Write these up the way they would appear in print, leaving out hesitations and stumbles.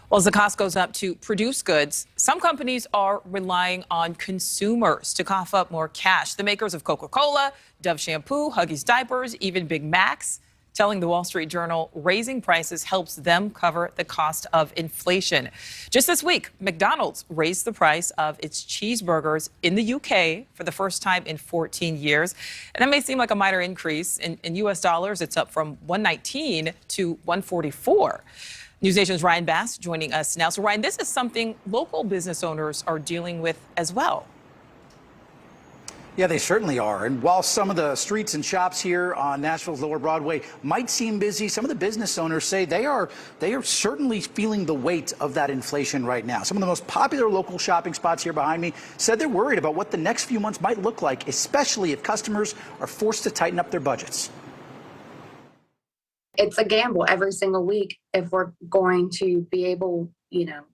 Well, as the cost goes up to produce goods, some companies are relying on consumers to cough up more cash. The makers of Coca-Cola, Dove shampoo, Huggies diapers, even Big Macs, telling the Wall Street Journal raising prices helps them cover the cost of inflation. Just this week, McDonald's raised the price of its cheeseburgers in the UK for the first time in 14 years. And that may seem like a minor increase. In U.S. dollars, it's up from $1.19 to $1.44. NewsNation's Ryan Bass joining us now. So, Ryan, this is something local business owners are dealing with as well. Yeah, they certainly are. And while some of the streets and shops here on Nashville's Lower Broadway might seem busy, some of the business owners say they are certainly feeling the weight of that inflation right now. Some of the most popular local shopping spots here behind me said they're worried about what the next few months might look like, especially if customers are forced to tighten up their budgets. It's a gamble every single week if we're going to be able,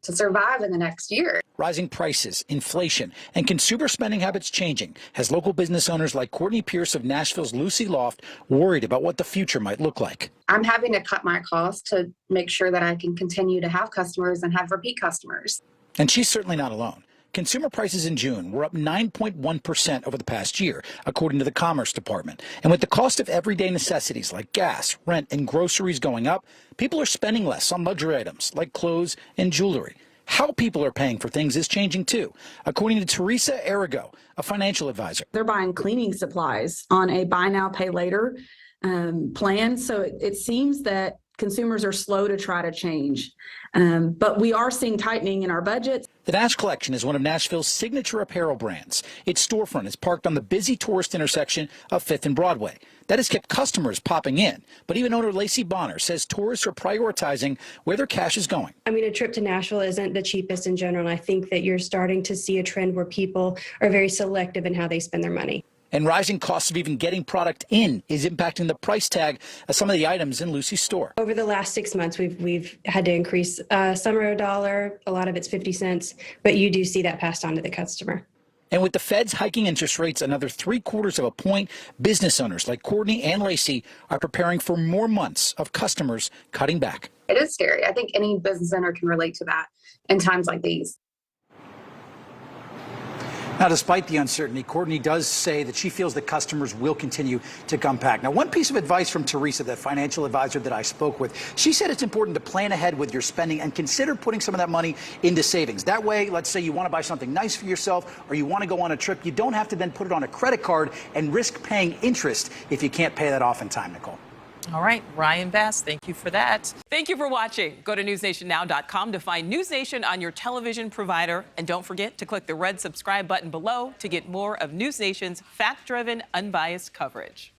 to survive in the next year. Rising prices, inflation, and consumer spending habits changing has local business owners like Courtney Pierce of Nashville's Lucy Loft worried about what the future might look like. I'm having to cut my costs to make sure that I can continue to have customers and have repeat customers. And she's certainly not alone. Consumer prices in June were up 9.1% over the past year, according to the Commerce Department. And with the cost of everyday necessities like gas, rent, and groceries going up, people are spending less on luxury items like clothes and jewelry. How people are paying for things is changing, too, according to Teresa Arago, a financial advisor. They're buying cleaning supplies on a buy now, pay later plan. So it seems that consumers are slow to try to change. But we are seeing tightening in our budgets. The Nash Collection is one of Nashville's signature apparel brands. Its storefront is parked on the busy tourist intersection of 5th and Broadway. That has kept customers popping in. But even owner Lacey Bonner says tourists are prioritizing where their cash is going. I mean, a trip to Nashville isn't the cheapest in general. And I think that you're starting to see a trend where people are very selective in how they spend their money. And rising costs of even getting product in is impacting the price tag of some of the items in Lucy's store. Over the last 6 months, we've had to increase. Some are $1, a lot of it's 50 cents, but you do see that passed on to the customer. And with the Feds hiking interest rates another 3/4 of a point, business owners like Courtney and Lacey are preparing for more months of customers cutting back. It is scary. I think any business owner can relate to that in times like these. Now, despite the uncertainty, Courtney does say that she feels that customers will continue to come back. Now, one piece of advice from Teresa, the financial advisor that I spoke with, she said it's important to plan ahead with your spending and consider putting some of that money into savings. That way, let's say you want to buy something nice for yourself or you want to go on a trip, you don't have to then put it on a credit card and risk paying interest if you can't pay that off in time, Nichole. All right, Ryan Bass, thank you for that. Thank you for watching. Go to newsnationnow.com to find NewsNation on your television provider. And don't forget to click the red subscribe button below to get more of NewsNation's fact-driven, unbiased coverage.